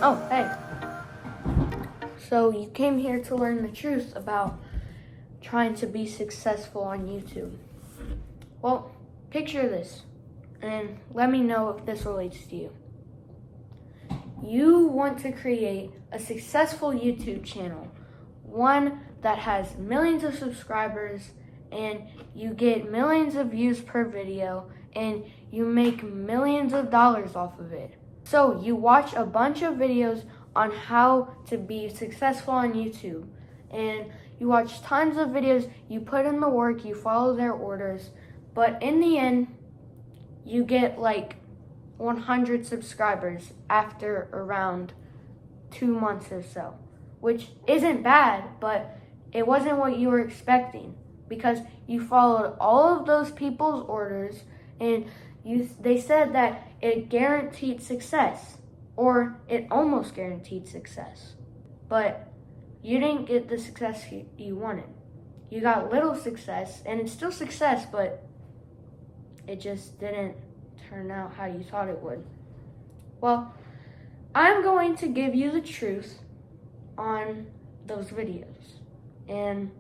Oh, hey. So you came here to learn the truth about trying to be successful on YouTube. Well, picture this and let me know if this relates to you. You want to create a successful YouTube channel, one that has millions of subscribers and you get millions of views per video and you make millions of dollars off of it. So you watch a bunch of videos on how to be successful on YouTube and you watch tons of videos, you put in the work, you follow their orders, but in the end, you get like 100 subscribers after around 2 months or so, which isn't bad, but it wasn't what you were expecting because you followed all of those people's orders and they said that it guaranteed success, or it almost guaranteed success, but you didn't get the success you wanted. You got little success, and it's still success, but it just didn't turn out how you thought it would. Well, I'm going to give you the truth on those videos, and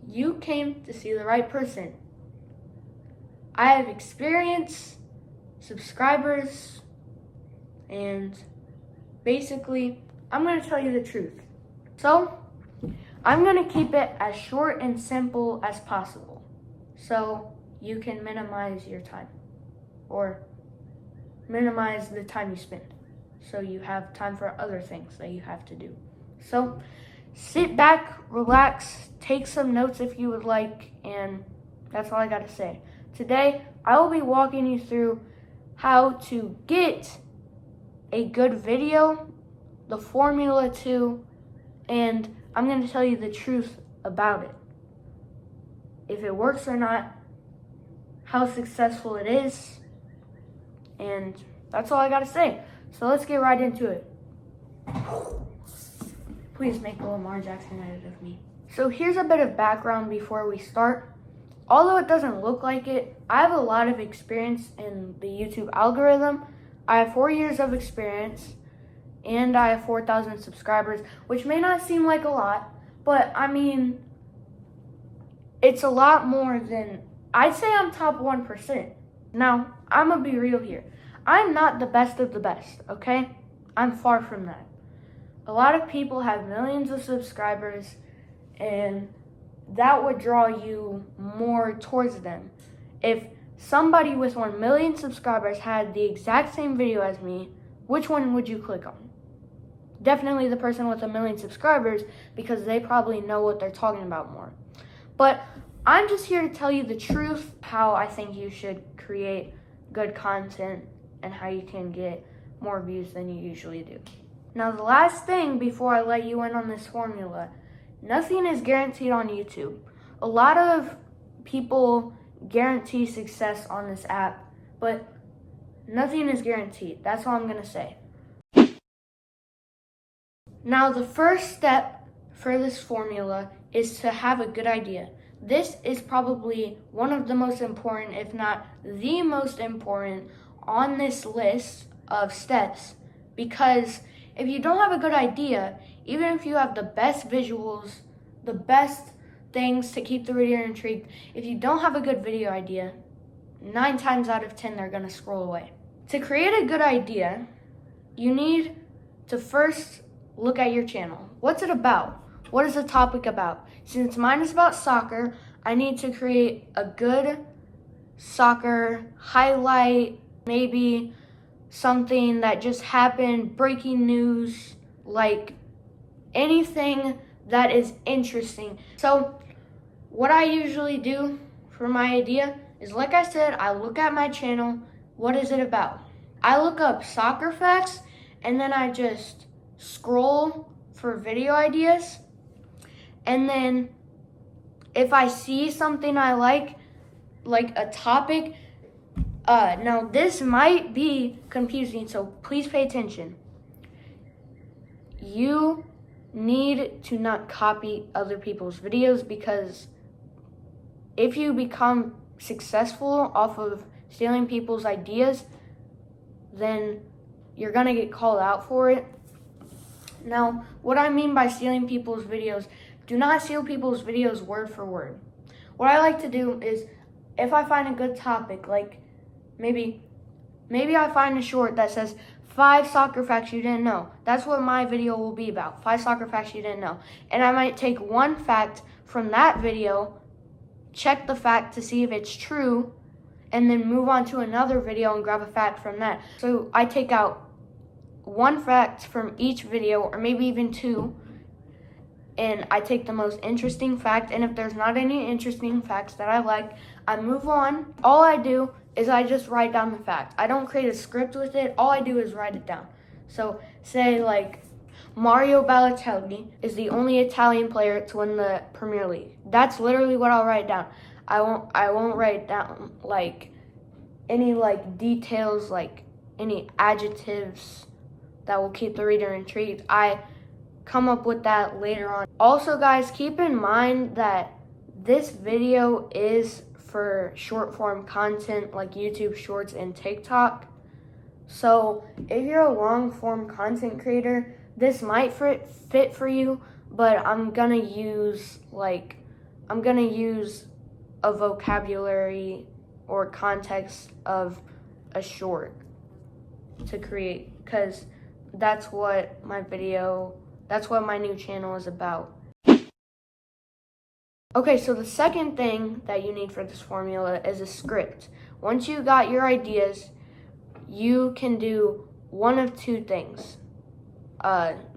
you came to see the right person. I have experience, subscribers, and basically, I'm going to tell you the truth. So, I'm going to keep it as short and simple as possible so you can minimize your time or minimize the time you spend so you have time for other things that you have to do. So, sit back, relax, take some notes if you would like, and that's all I got to say. Today, I will be walking you through how to get a good video, the formula to, and I'm going to tell you the truth about it. If it works or not, how successful it is, and that's all I got to say. So let's get right into it. Please make a Lamar Jackson edit of me. So here's a bit of background before we start. Although it doesn't look like it, I have a lot of experience in the YouTube algorithm. I have 4 years of experience, and I have 4,000 subscribers, which may not seem like a lot, but I mean, it's a lot more than, I'd say I'm top 1%. Now, I'm gonna be real here. I'm not the best of the best, okay? I'm far from that. A lot of people have millions of subscribers, and that would draw you more towards them. If somebody with 1 million subscribers had the exact same video as me, which one would you click on? Definitely the person with 1 million subscribers because they probably know what they're talking about more. But I'm just here to tell you the truth, how I think you should create good content and how you can get more views than you usually do. Now, the last thing before I let you in on this formula, nothing is guaranteed on YouTube. A lot of people guarantee success on this app, but nothing is guaranteed. That's all I'm going to say. Now, the first step for this formula is to have a good idea. This is probably one of the most important, if not the most important, on this list of steps, because if you don't have a good idea, even if you have the best visuals, the best things to keep the reader intrigued, if you don't have a good video idea, 9 times out of 10, they're going to scroll away. To create a good idea, you need to first look at your channel. What's it about? What is the topic about? Since mine is about soccer, I need to create a good soccer highlight, maybe something that just happened, breaking news, like anything that is interesting. So what I usually do for my idea is, like I said, I look at my channel. What is it about? I look up soccer facts and then I just scroll for video ideas. And then if I see something I like a topic, now this might be confusing, so please pay attention. You need to not copy other people's videos, because if you become successful off of stealing people's ideas, then you're gonna get called out for it. Now, what I mean by stealing people's videos, do not steal people's videos word for word. What I like to do is, if I find a good topic, like maybe I find a short that says 5 soccer facts you didn't know. That's what my video will be about, 5 soccer facts you didn't know. And I might take one fact from that video, check the fact to see if it's true, and then move on to another video and grab a fact from that. So I take out one fact from each video, or maybe even 2, and I take the most interesting fact, and if there's not any interesting facts that I like, I move on. All I do is I just write down the fact. I don't create a script with it. All I do is write it down. So say like Mario Balotelli is the only Italian player to win the Premier League. That's literally what I'll write down. I won't write down like any like details, like any adjectives that will keep the reader intrigued. I come up with that later on. Also, guys, keep in mind that this video is for short form content like YouTube Shorts and TikTok. So if you're a long form content creator, this might fit for you, but I'm gonna use a vocabulary or context of a short to create, because that's what my new channel is about. Okay, so the second thing that you need for this formula is a script. Once you got your ideas, you can do one of 2 things.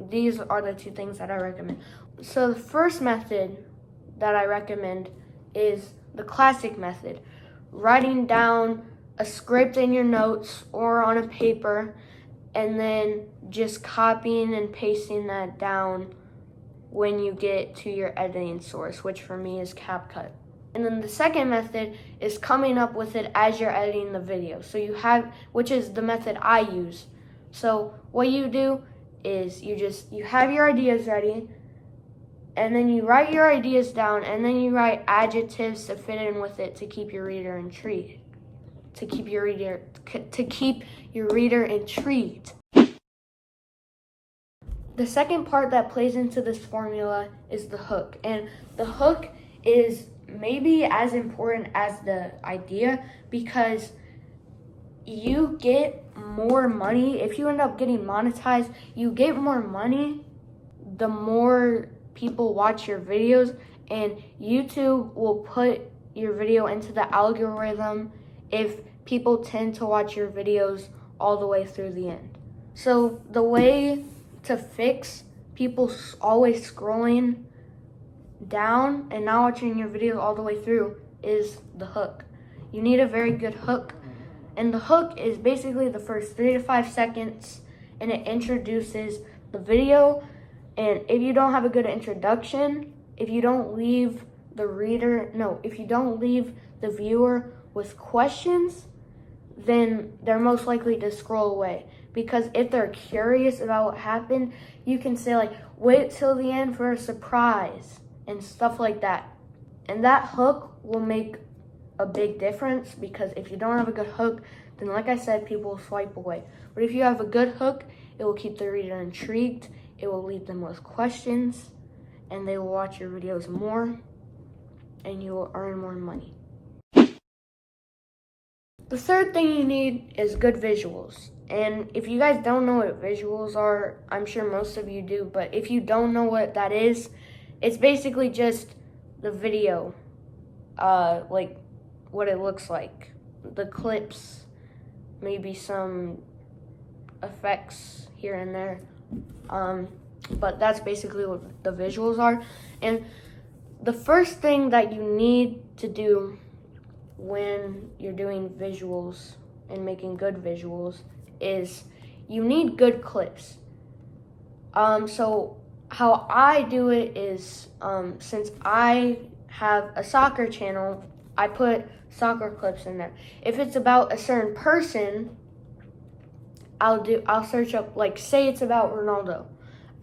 These are the 2 things that I recommend. So the first method that I recommend is the classic method. Writing down a script in your notes or on a paper, and then just copying and pasting that down when you get to your editing source, which for me is CapCut. And then the second method is coming up with it as you're editing the video. Which is the method I use. So what you do is you have your ideas ready, and then you write your ideas down, and then you write adjectives to fit in with it to keep your reader intrigued. To keep your reader intrigued. The second part that plays into this formula is the hook. And the hook is maybe as important as the idea, because you get more money. If you end up getting monetized, you get more money the more people watch your videos, and YouTube will put your video into the algorithm if people tend to watch your videos all the way through the end. So the way to fix people always scrolling down and not watching your video all the way through is the hook. You need a very good hook, and the hook is basically the first 3 to 5 seconds, and it introduces the video. And if you don't have a good introduction, if you don't leave the viewer with questions, then they're most likely to scroll away. Because if they're curious about what happened, you can say like, wait till the end for a surprise and stuff like that. And that hook will make a big difference, because if you don't have a good hook, then like I said, people will swipe away. But if you have a good hook, it will keep the reader intrigued, it will leave them with questions, and they will watch your videos more, and you will earn more money. The third thing you need is good visuals. And if you guys don't know what visuals are, I'm sure most of you do, but if you don't know what that is, it's basically just the video, like what it looks like, the clips, maybe some effects here and there, but that's basically what the visuals are. And the first thing that you need to do when you're doing visuals and making good visuals is you need good clips. So how I do it is, since I have a soccer channel, I put soccer clips in there. If it's about a certain person, I'll search up, like say it's about Ronaldo,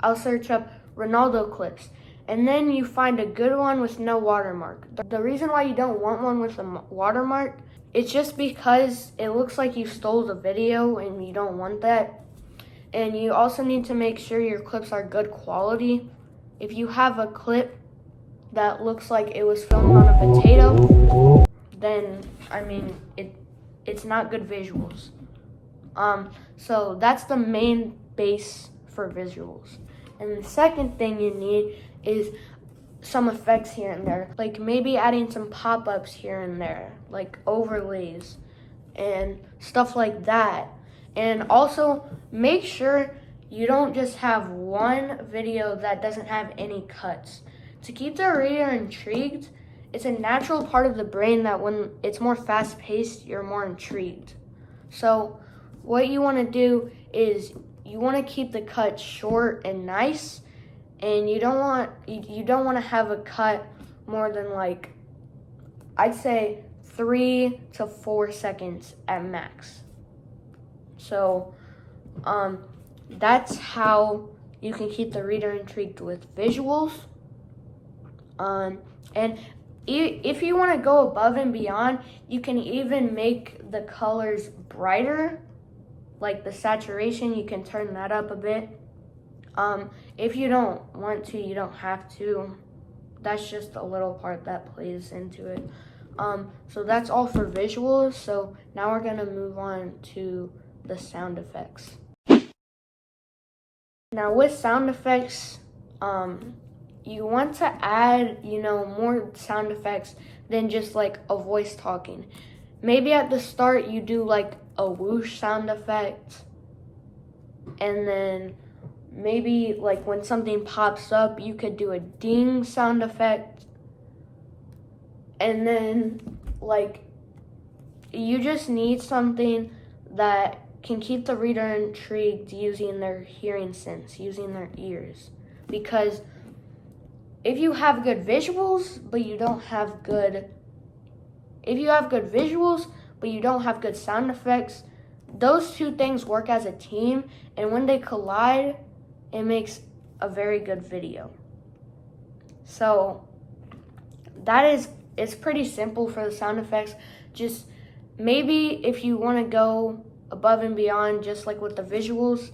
I'll search up Ronaldo clips. And then you find a good one with no watermark. The reason why you don't want one with a watermark, it's just because it looks like you stole the video and you don't want that. And you also need to make sure your clips are good quality. If you have a clip that looks like it was filmed on a potato, then it's not good visuals. So that's the main base for visuals. And the second thing you need is some effects here and there, like maybe adding some pop-ups here and there, like overlays and stuff like that. And also make sure you don't just have one video that doesn't have any cuts. To keep the reader intrigued, it's a natural part of the brain that when it's more fast-paced, you're more intrigued. So what you want to do is you want to keep the cut short and nice, and you don't want to have a cut more than, like, I'd say 3 to 4 seconds at max. So that's how you can keep the reader intrigued with visuals. And if you want to go above and beyond, you can even make the colors brighter, like the saturation. You can turn that up a bit. If you don't want to, you don't have to. That's just a little part that plays into it. So that's all for visuals. So now we're gonna move on to the sound effects. Now with sound effects, you want to add, more sound effects than just like a voice talking. Maybe at the start you do like a whoosh sound effect, and then maybe like when something pops up, you could do a ding sound effect. And then like you just need something that can keep the reader intrigued using their hearing sense, using their ears. Because if you have good visuals, but you don't have good sound effects, those two things work as a team, and when they collide, it makes a very good video. So it's pretty simple for the sound effects. Just maybe if you want to go above and beyond, just like with the visuals,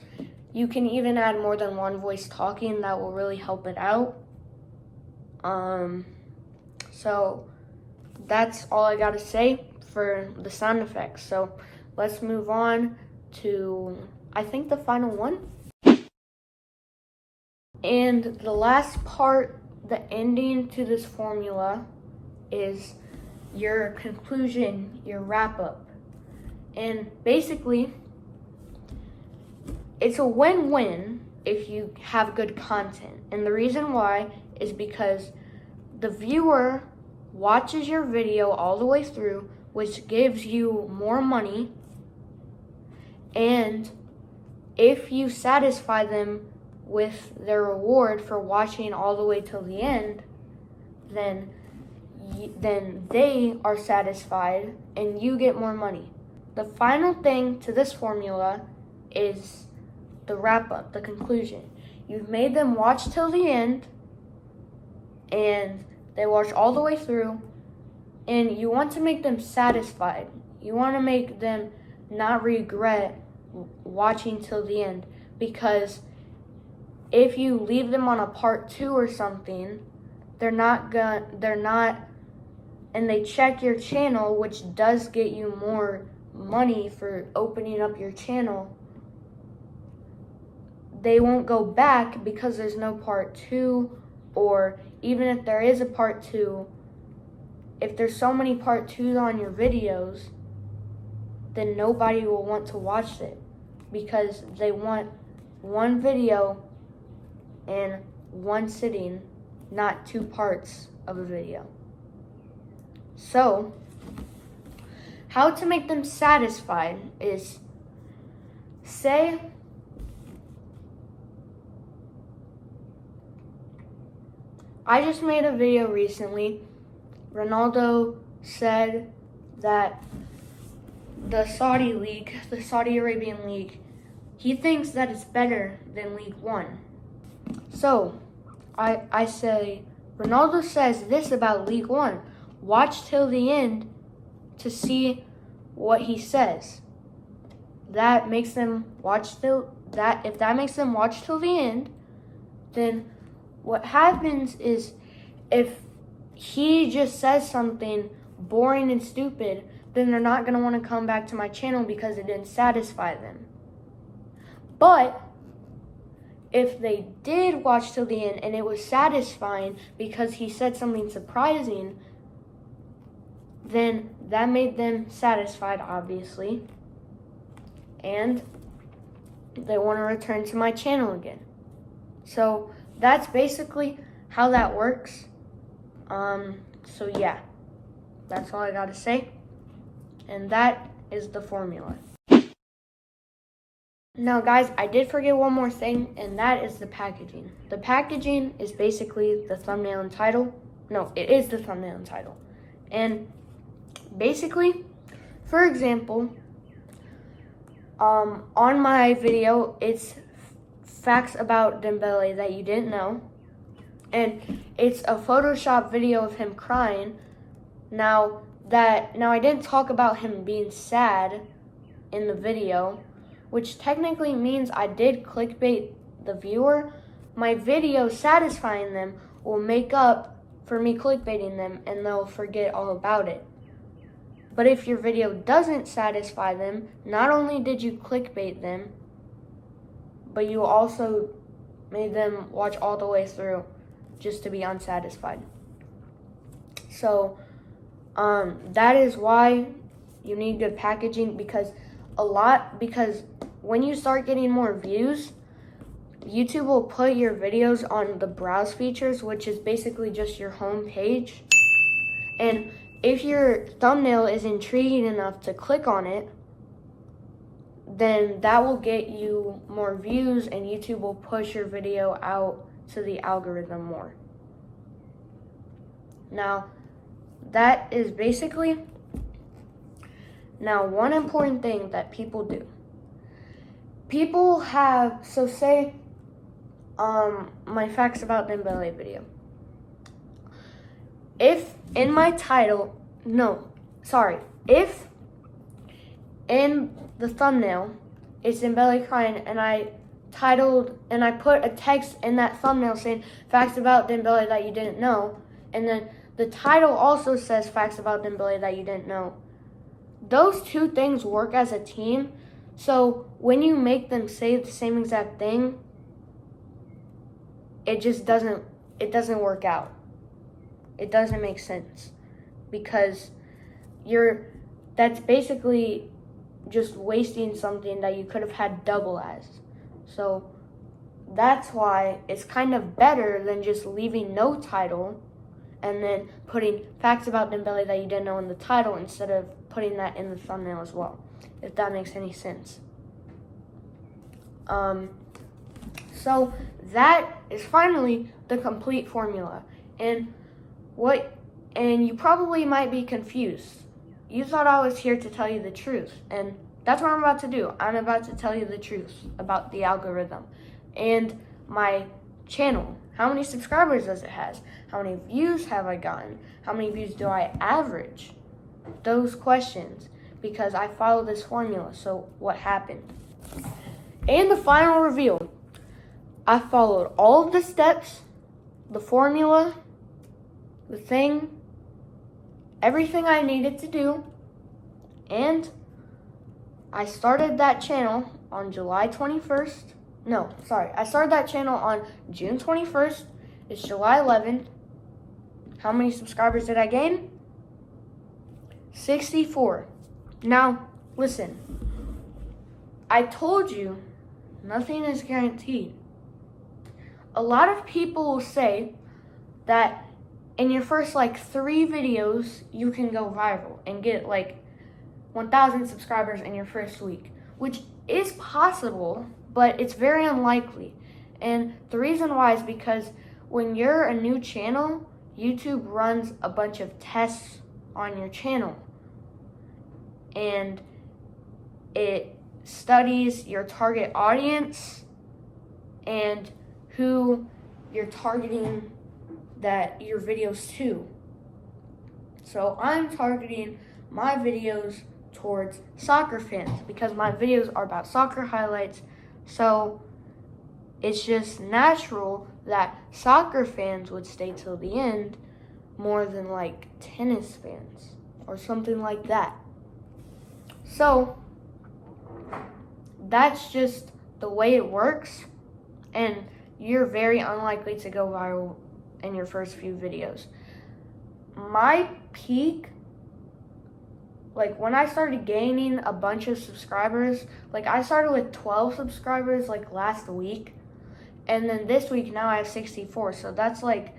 you can even add more than one voice talking. That will really help it out. So that's all I gotta say for the sound effects. So let's move on to, I think, the final one. And the last part, the ending to this formula, is your conclusion, your wrap up. And basically, it's a win-win if you have good content. And the reason why is because the viewer watches your video all the way through, which gives you more money. And if you satisfy them with their reward for watching all the way till the end, then they are satisfied and you get more money. The final thing to this formula is the wrap up, the conclusion. You've made them watch till the end, and they watch all the way through, and you want to make them satisfied. You want to make them not regret watching till the end, because if you leave them on a part 2 or something, and they check your channel, which does get you more money for opening up your channel, they won't go back because there's no part 2, or even if there is a part 2, if there's so many part 2s on your videos, then nobody will want to watch it because they want one video in one sitting, not 2 parts of a video. So, how to make them satisfied is, say I just made a video recently. Ronaldo said that the Saudi League, the Saudi Arabian League, he thinks that it's better than League One. So, I say, Ronaldo says this about League One. Watch till the end to see what he says. That makes them watch till that if that makes them watch till the end, then what happens is if he just says something boring and stupid, then they're not going to want to come back to my channel because it didn't satisfy them. But if they did watch till the end and it was satisfying because he said something surprising, then that made them satisfied, obviously, and they want to return to my channel again. So that's basically how that works. So yeah, that's all I gotta say, and that is the formula. Now guys, I did forget one more thing, and that is the packaging. The packaging is basically the thumbnail and title. No, it is the thumbnail and title. And basically, for example, on my video, it's facts about Dembele that you didn't know. And it's a Photoshop video of him crying. Now I didn't talk about him being sad in the video, which technically means I did clickbait the viewer. My video satisfying them will make up for me clickbaiting them, and they'll forget all about it. But if your video doesn't satisfy them, not only did you clickbait them, but you also made them watch all the way through just to be unsatisfied. So that is why you need good packaging, because when you start getting more views, YouTube will put your videos on the browse features, which is basically just your home page. And if your thumbnail is intriguing enough to click on it, then that will get you more views, and YouTube will push your video out to the algorithm more. Now, that is basically, now one important thing that people do. People have, so say, my facts about Dembele video. If in my title, if in the thumbnail it's Dembele crying, and I put a text in that thumbnail saying facts about Dembele that you didn't know, and then the title also says facts about Dembele that you didn't know, those two things work as a team. So when you make them say the same exact thing, it doesn't work out. It doesn't make sense, because that's basically just wasting something that you could have had double as. So that's why it's kind of better than just leaving no title and then putting facts about Dembele that you didn't know in the title instead of putting that in the thumbnail as well, if that makes any sense. So that is finally the complete formula. And you probably might be confused. You thought I was here to tell you the truth, and that's what I'm about to do. I'm about to tell you the truth about the algorithm and my channel. How many subscribers does it have? How many views have I gotten? How many views do I average? Those questions, because I follow this formula. So what happened? And the final reveal. I followed all of the steps, the formula, the thing, everything I needed to do, and I started that channel on July 21st. I started that channel on June 21st. It's July 11th. How many subscribers did I gain? 64. Now, listen. I told you, nothing is guaranteed. A lot of people will say that in your first 3 videos, you can go viral and get 1,000 subscribers in your first week, which is possible, but it's very unlikely. And the reason why is because when you're a new channel, YouTube runs a bunch of tests on your channel, and it studies your target audience and who you're targeting your videos to. So I'm targeting my videos towards soccer fans because my videos are about soccer highlights, So it's just natural that soccer fans would stay till the end more than like tennis fans or something like that. So that's just the way it works, and you're very unlikely to go viral in your first few videos. My peak, like when I started gaining a bunch of subscribers, like I started with 12 subscribers like last week, and then this week now I have 64. So that's like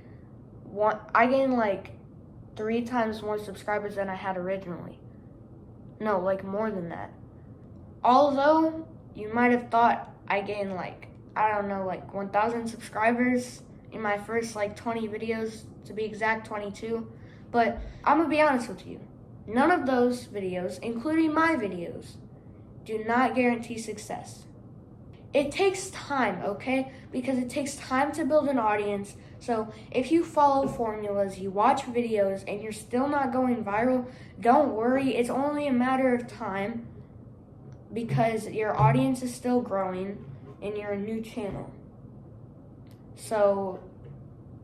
I gained like 3 times more subscribers than I had originally. No, like more than that. Although you might have thought I gained like, I don't know, like 1,000 subscribers in my first like 20 videos, to be exact, 22. But I'm gonna be honest with you. None of those videos, including my videos, do not guarantee success. It takes time, okay? Because it takes time to build an audience. So if you follow formulas, you watch videos, and you're still not going viral, don't worry. It's only a matter of time because your audience is still growing and you're a new channel. So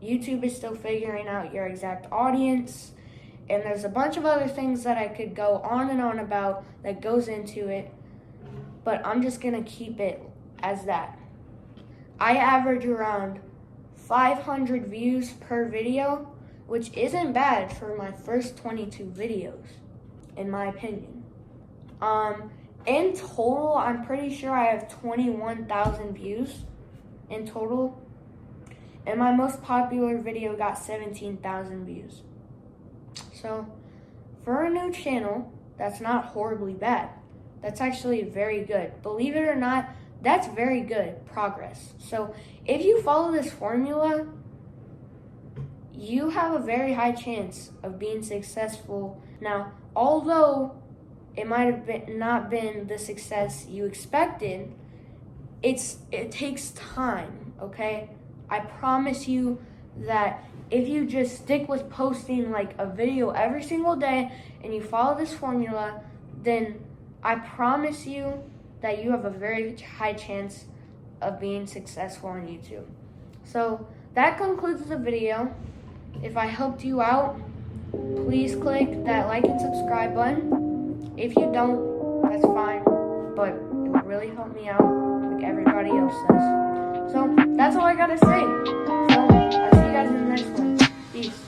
YouTube is still figuring out your exact audience, and there's a bunch of other things that I could go on and on about that goes into it, but I'm just gonna keep it as that. I average around 500 views per video, which isn't bad for my first 22 videos, in my opinion. In total, I'm pretty sure I have 21,000 views in total, and my most popular video got 17,000 views. So for a new channel, that's not horribly bad. That's actually very good. Believe it or not, that's very good progress. So if you follow this formula, you have a very high chance of being successful. Now, although it might have not been the success you expected, it takes time, okay? I promise you that if you just stick with posting like a video every single day and you follow this formula, then I promise you that you have a very high chance of being successful on YouTube. So that concludes the video. If I helped you out, please click that like and subscribe button. If you don't, that's fine, but it would really help me out like everybody else does. So that's all I gotta say. So I'll see you guys in the next one. Peace.